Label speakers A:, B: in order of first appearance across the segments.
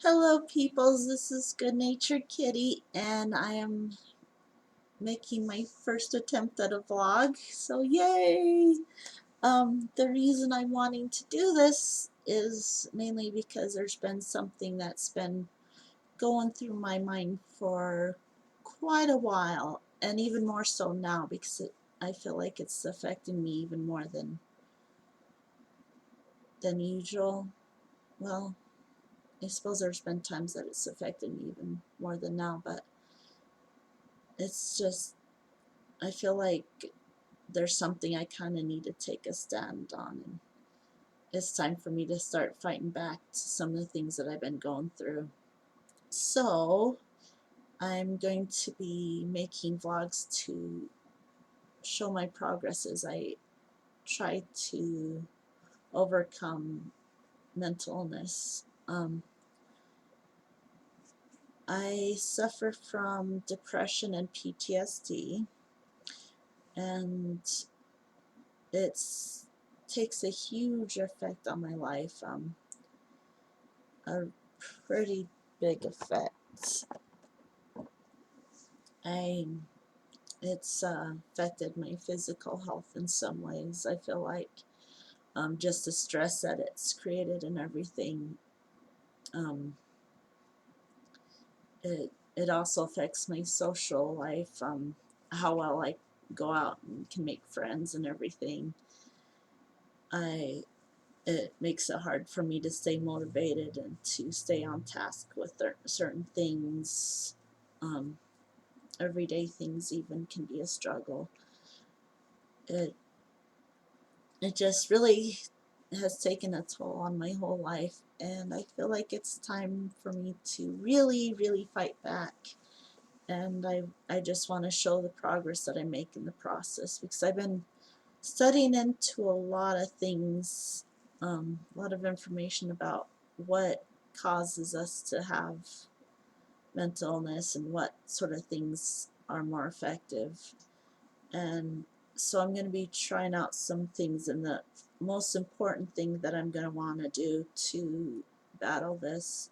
A: Hello peoples, this is Good Natured Kitty and I am making my first attempt at a vlog, so yay! The reason I'm wanting to do this is mainly because there's been something that's been going through my mind for quite a while, and even more so now because I feel like it's affecting me even more than usual. Well, I suppose there's been times that it's affected me even more than now, but it's just I feel like there's something I kind of need to take a stand on, and it's time for me to start fighting back to some of the things that I've been going through. So I'm going to be making vlogs to show my progress as I try to overcome mental illness. I suffer from depression and PTSD, and it's takes a huge effect on my life. A pretty big effect. I it's affected my physical health in some ways. I feel like just the stress that it's created and everything. Um, it also affects my social life. How well I go out and can make friends and everything. I It makes it hard for me to stay motivated and to stay on task with certain things. Um, Everyday things even can be a struggle. It it just really has taken a toll on my whole life, and I feel like it's time for me to really fight back. And I just want to show the progress that I make in the process, because I've been studying into a lot of things, a lot of information about what causes us to have mental illness and what sort of things are more effective. And so I'm going to be trying out some things, and the most important thing that I'm going to want to do to battle this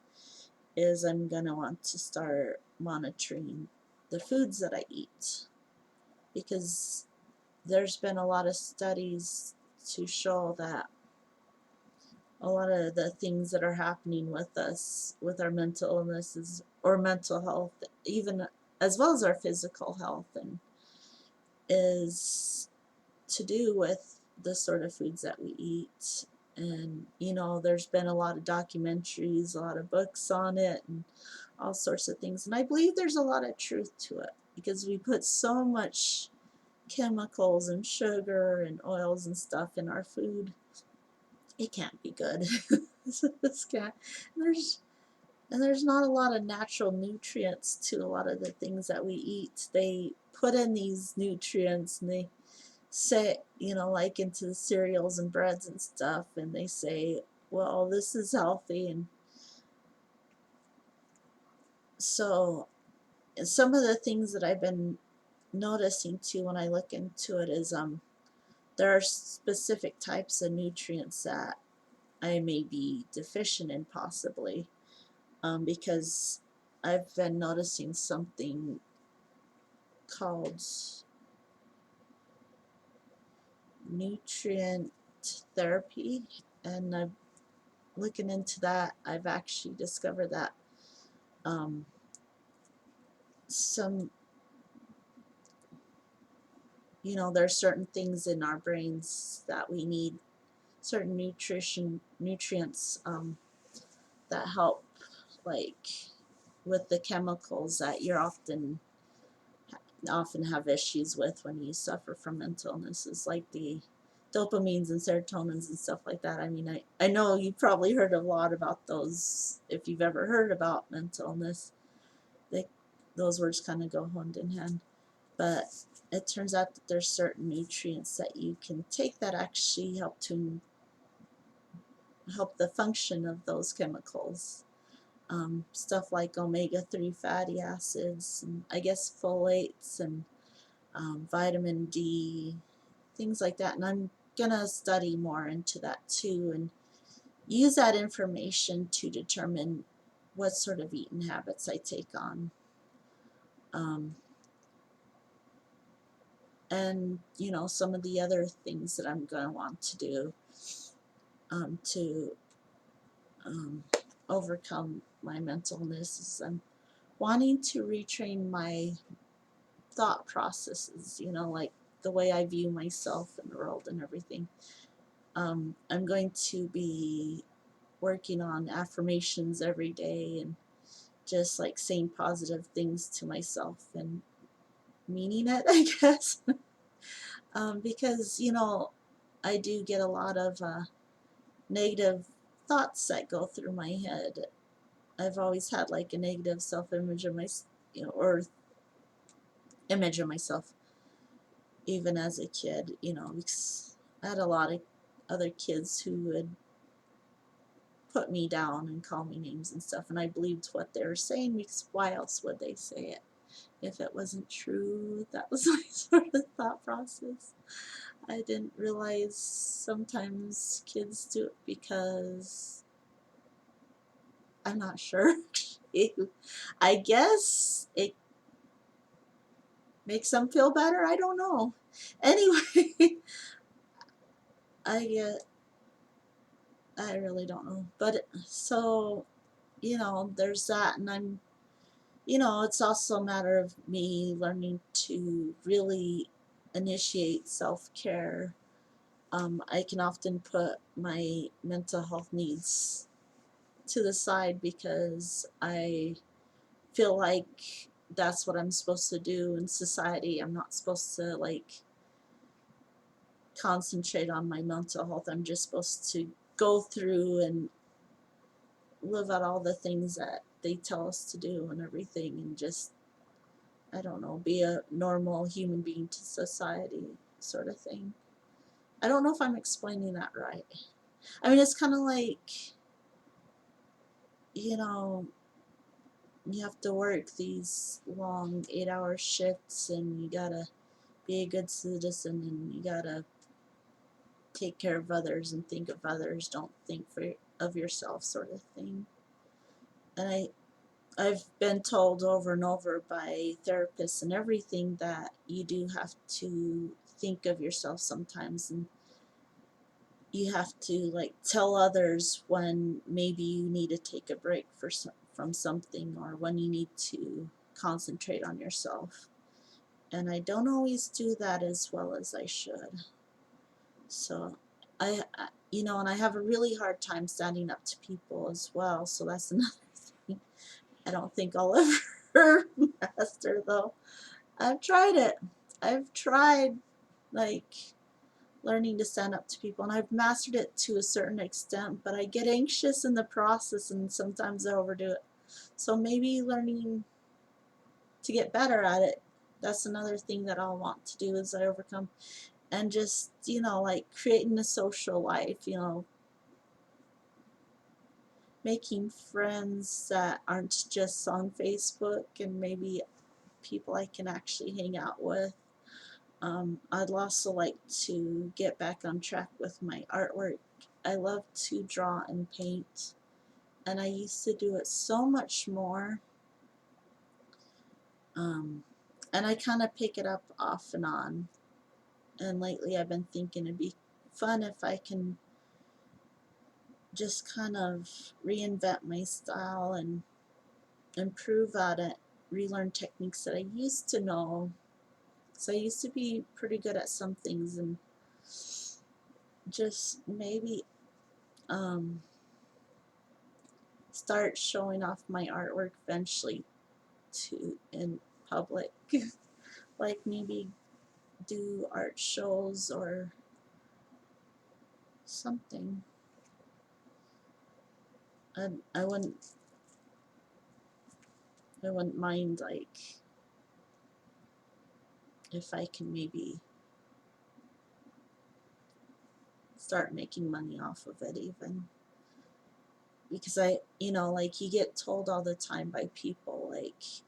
A: is I'm going to want to start monitoring the foods that I eat, because there's been a lot of studies to show that a lot of the things that are happening with us with our mental illnesses or mental health, even as well as our physical health, and is to do with the sort of foods that we eat. And there's been a lot of documentaries, a lot of books on it, and all sorts of things, and I believe there's a lot of truth to it, because we put so much chemicals and sugar and oils and stuff in our food. It can't be good. This can't. there's and there's not a lot of natural nutrients to a lot of the things that we eat. They put in these nutrients, and they say, like into the cereals and breads and stuff, and they say, well, this is healthy. And so some of the things that I've been noticing too when I look into it is there are specific types of nutrients that I may be deficient in, possibly, because I've been noticing something called nutrient therapy, and I'm looking into that. I've actually discovered that um, some there's certain things in our brains that we need, certain nutrients that help, like with the chemicals that you're often have issues with when you suffer from mental illnesses, like the dopamines and serotonins and stuff like that. I mean, I know you've probably heard a lot about those if you've ever heard about mental illness. They, those words kind of go hand in hand. But it turns out that there's certain nutrients that you can take that actually help the function of those chemicals. Stuff like omega-3 fatty acids, and I guess folates, and vitamin D, things like that. And I'm gonna study more into that too, and use that information to determine what sort of eating habits I take on. And some of the other things that I'm going to want to do to overcome my mental illness is I'm wanting to retrain my thought processes, like the way I view myself and the world and everything. I'm going to be working on affirmations every day and just like saying positive things to myself and meaning it, I guess. Because, I do get a lot of negative thoughts that go through my head. I've always had like a negative self-image of my, or image of myself, even as a kid, because I had a lot of other kids who would put me down and call me names and stuff, and I believed what they were saying because why else would they say it if it wasn't true? That was my sort of thought process. I didn't realize sometimes kids do it because I'm not sure. I guess it makes them feel better. I don't know. Anyway, I I really don't know. But so, there's that, and it's also a matter of me learning to really initiate self-care. I can often put my mental health needs to the side because I feel like that's what I'm supposed to do in society. I'm not supposed to like concentrate on my mental health. I'm just supposed to go through and live out all the things that they tell us to do and everything, and just, I don't know, be a normal human being to society sort of thing. I don't know if I'm explaining that right. I mean, it's kind of like, you know, you have to work these long 8-hour shifts and you gotta be a good citizen and you gotta take care of others and think of others, don't think of yourself sort of thing. And I've been told over and over by therapists and everything that you do have to think of yourself sometimes, and you have to like tell others when maybe you need to take a break from something, or when you need to concentrate on yourself. And I don't always do that as well as I should. So and I have a really hard time standing up to people as well. So that's another thing I don't think I'll ever master, though. I've tried it. I've tried like learning to stand up to people, and I've mastered it to a certain extent, but I get anxious in the process and sometimes I overdo it. So maybe learning to get better at it, that's another thing that I'll want to do as I overcome. And just, like creating a social life, making friends that aren't just on Facebook, and maybe people I can actually hang out with. I'd also like to get back on track with my artwork. I love to draw and paint, and I used to do it so much more. And I kind of pick it up off and on. And lately I've been thinking it'd be fun if I can just kind of reinvent my style and improve at it, relearn techniques that I used to know. So I used to be pretty good at some things, and just maybe start showing off my artwork eventually to in public. Like maybe do art shows or something. And I wouldn't mind like if I can maybe start making money off of it even. Because like you get told all the time by people, like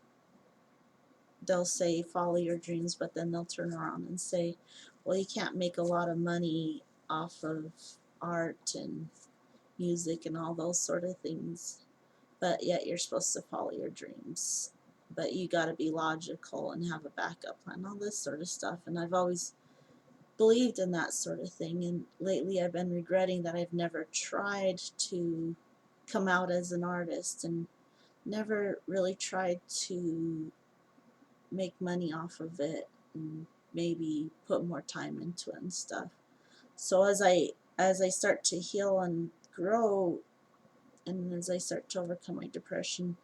A: they'll say follow your dreams, but then they'll turn around and say, well, you can't make a lot of money off of art and music and all those sort of things. but yet you're supposed to follow your dreams. But you got to be logical and have a backup plan, all this sort of stuff. And I've always believed in that sort of thing. And lately I've been regretting that I've never tried to come out as an artist and never really tried to make money off of it and maybe put more time into it and stuff. So as I start to heal and grow, and as I start to overcome my depression,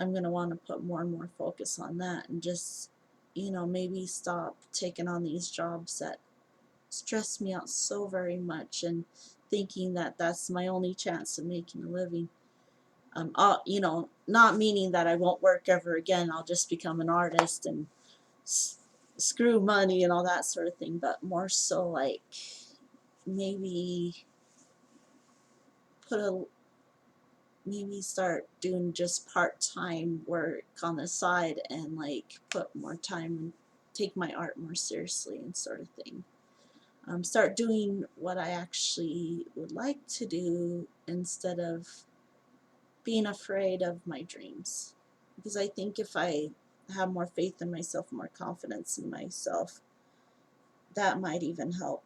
A: I'm going to want to put more and more focus on that and just, maybe stop taking on these jobs that stress me out so very much and thinking that that's my only chance of making a living. Not meaning that I won't work ever again. I'll just become an artist and screw money and all that sort of thing, but more so like maybe put a maybe start doing just part-time work on the side and like put more time and take my art more seriously and sort of thing. Start doing what I actually would like to do instead of being afraid of my dreams. Because I think if I have more faith in myself, more confidence in myself, that might even help,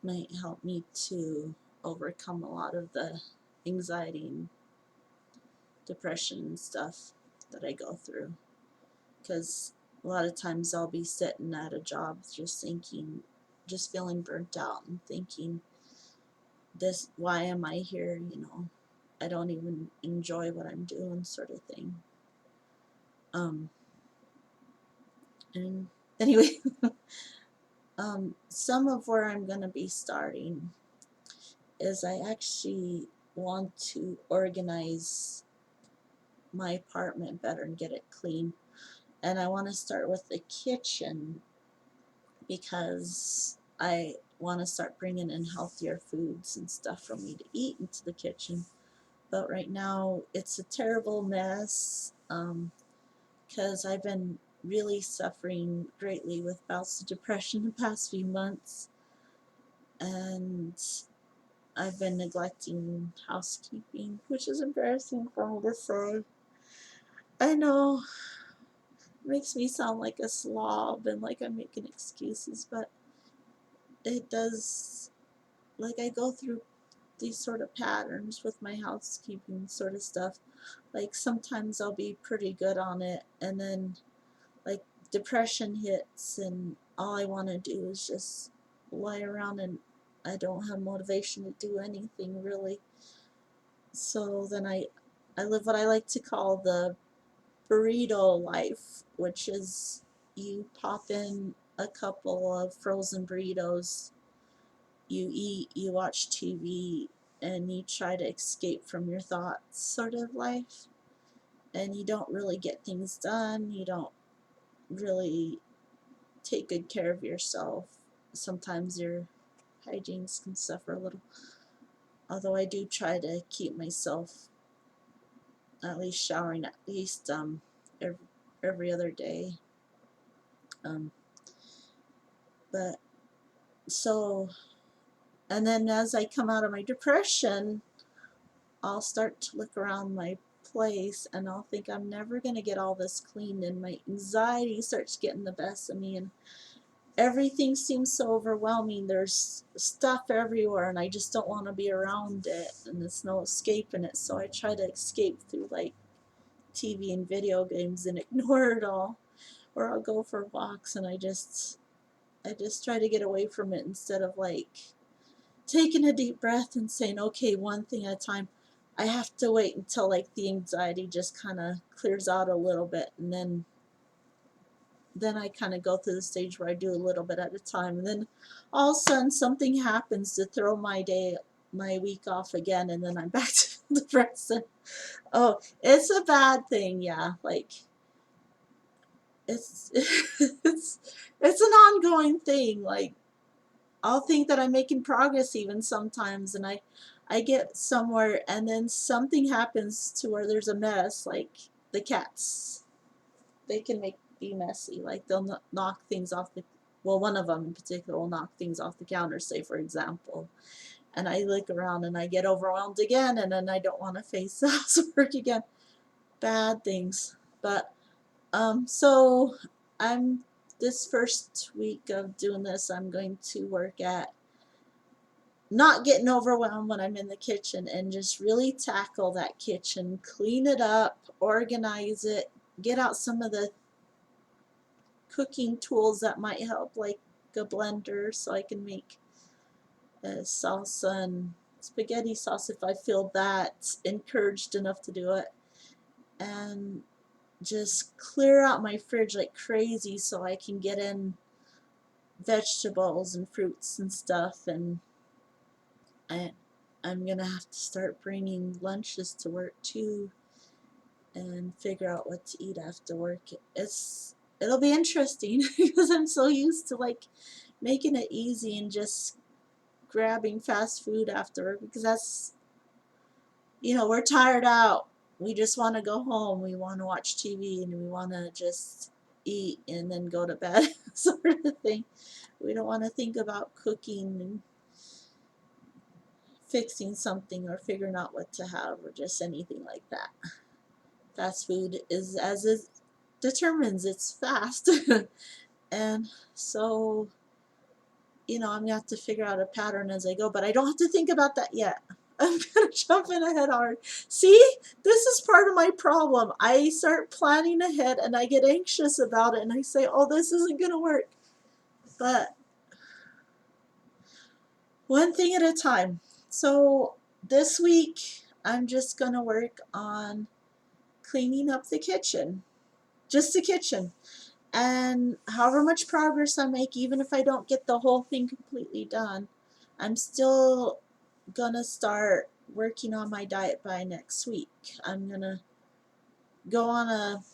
A: might help me to overcome a lot of the anxiety and depression and stuff that I go through. Because a lot of times I'll be sitting at a job just feeling burnt out and thinking, why am I here? I don't even enjoy what I'm doing, sort of thing. And anyway, some of where I'm going to be starting is I actually want to organize my apartment better and get it clean. And I want to start with the kitchen because I want to start bringing in healthier foods and stuff for me to eat into the kitchen. But right now it's a terrible mess because I've been really suffering greatly with bouts of depression the past few months, and I've been neglecting housekeeping, which is embarrassing for me to say. I know it makes me sound like a slob and like I'm making excuses, but it does, like, I go through these sort of patterns with my housekeeping sort of stuff. Like sometimes I'll be pretty good on it, and then like depression hits and all I want to do is just lie around and I don't have motivation to do anything really. So then I live what I like to call the burrito life, which is you pop in a couple of frozen burritos, you eat, you watch TV, and you try to escape from your thoughts sort of life. And you don't really get things done, you don't really take good care of yourself. Sometimes your hygienes can suffer a little. Although I do try to keep myself at least showering at least every, every other day. Um, but so, and then as I come out of my depression, I'll start to look around my place and I'll think I'm never going to get all this cleaned, and my anxiety starts getting the best of me and everything seems so overwhelming. There's stuff everywhere and I just don't want to be around it and there's no escaping it. So I try to escape through like TV and video games and ignore it all. Or I'll go for walks and I just try to get away from it instead of like taking a deep breath and saying, okay, one thing at a time. I have to wait until like the anxiety just kind of clears out a little bit, and then I kind of go through the stage where I do a little bit at a time, and then all of a sudden something happens to throw my week off again, and then I'm back to the present. Oh, it's a bad thing, yeah. Like it's it's an ongoing thing. Like I'll think that I'm making progress even sometimes, and I get somewhere, and then something happens to where there's a mess. Like the cats, they can be messy. Like they'll knock things off the, well, one of them in particular will knock things off the counter, say for example, and I look around and I get overwhelmed again, and then I don't want to face housework again. Bad things. But so I'm this first week of doing this, I'm going to work at not getting overwhelmed when I'm in the kitchen and just really tackle that kitchen, clean it up, organize it, get out some of the cooking tools that might help, like a blender, so I can make salsa and spaghetti sauce if I feel that encouraged enough to do it, and just clear out my fridge like crazy so I can get in vegetables and fruits and stuff. And I'm gonna have to start bringing lunches to work too and figure out what to eat after work. It'll be interesting because I'm so used to like making it easy and just grabbing fast food after work, because that's, we're tired out. We just want to go home. We want to watch TV and we want to just eat and then go to bed sort of thing. We don't want to think about cooking and fixing something or figuring out what to have or just anything like that. Fast food is, as it determines, it's fast. And so, I'm going to have to figure out a pattern as I go, but I don't have to think about that yet. I'm going to jump in ahead hard. See, this is part of my problem. I start planning ahead and I get anxious about it and I say, oh, this isn't going to work. But one thing at a time. So this week, I'm just going to work on cleaning up the kitchen, just the kitchen. And however much progress I make, even if I don't get the whole thing completely done, I'm still gonna start working on my diet by next week. I'm gonna go on a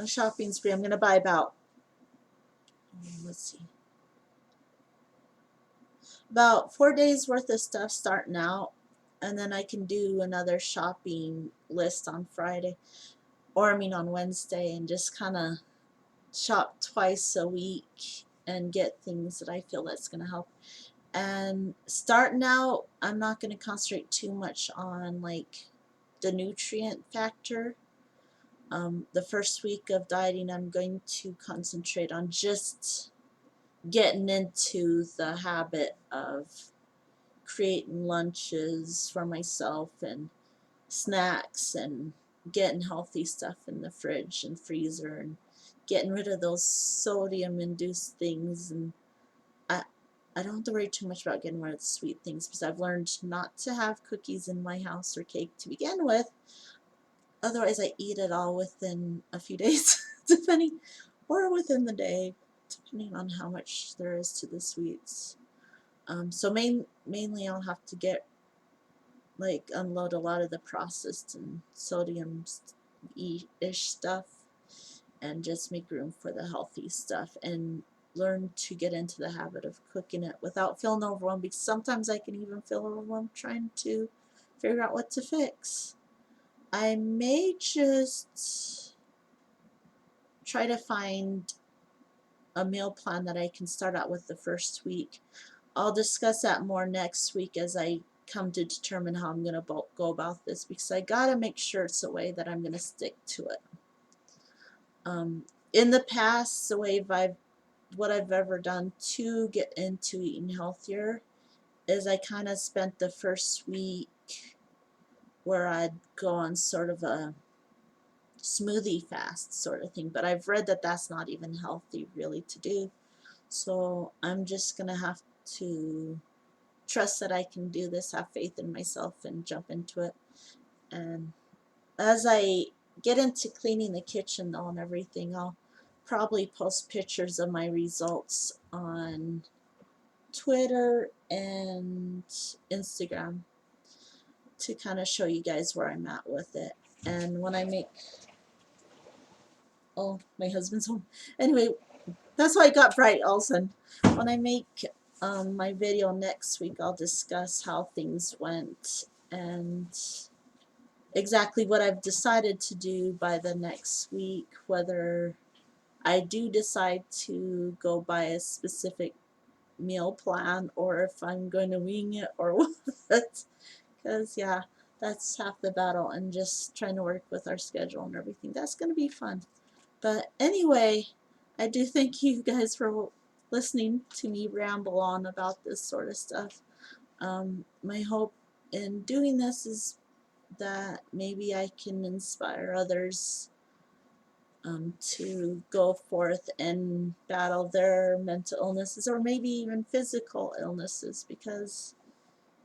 A: shopping spree. I'm gonna buy about, let's see, about 4 days worth of stuff starting out, and then I can do another shopping list on Friday, or I mean on Wednesday, and just kind of shop twice a week and get things that I feel that's going to help. And starting out, I'm not going to concentrate too much on like the nutrient factor. The first week of dieting, I'm going to concentrate on just getting into the habit of creating lunches for myself and snacks and getting healthy stuff in the fridge and freezer and getting rid of those sodium induced things. And I don't have to worry too much about getting rid of the sweet things because I've learned not to have cookies in my house or cake to begin with. Otherwise I eat it all within a few days depending, or within the day depending on how much there is to the sweets. So mainly I'll have to get unload a lot of the processed and sodium-ish stuff and just make room for the healthy stuff and learn to get into the habit of cooking it without feeling overwhelmed, because sometimes I can even feel overwhelmed trying to figure out what to fix. I may just try to find a meal plan that I can start out with the first week. I'll discuss that more next week as I come to determine how I'm going to go about this, because I got to make sure it's a way that I'm going to stick to it. In the past, what I've ever done to get into eating healthier is I kind of spent the first week where I'd go on sort of a smoothie fast sort of thing, but I've read that that's not even healthy really to do. So I'm just going to have to trust that I can do this, have faith in myself, and jump into it. And as I get into cleaning the kitchen though and everything, I'll probably post pictures of my results on Twitter and Instagram to kind of show you guys where I'm at with it. And when I make, oh, my husband's home. Anyway, that's why it got bright all of a sudden. When I make my video next week, I'll discuss how things went and exactly what I've decided to do by the next week, whether I do decide to go by a specific meal plan or if I'm going to wing it or what. Because, yeah, that's half the battle, and just trying to work with our schedule and everything. That's going to be fun. But anyway, I do thank you guys for listening to me ramble on about this sort of stuff. My hope in doing this is that maybe I can inspire others to go forth and battle their mental illnesses or maybe even physical illnesses, because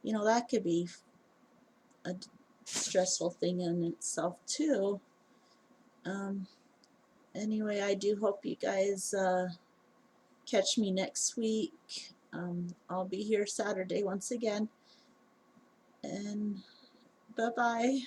A: that could be a stressful thing in itself too. Um, anyway, I do hope you guys catch me next week. I'll be here Saturday once again, and bye bye.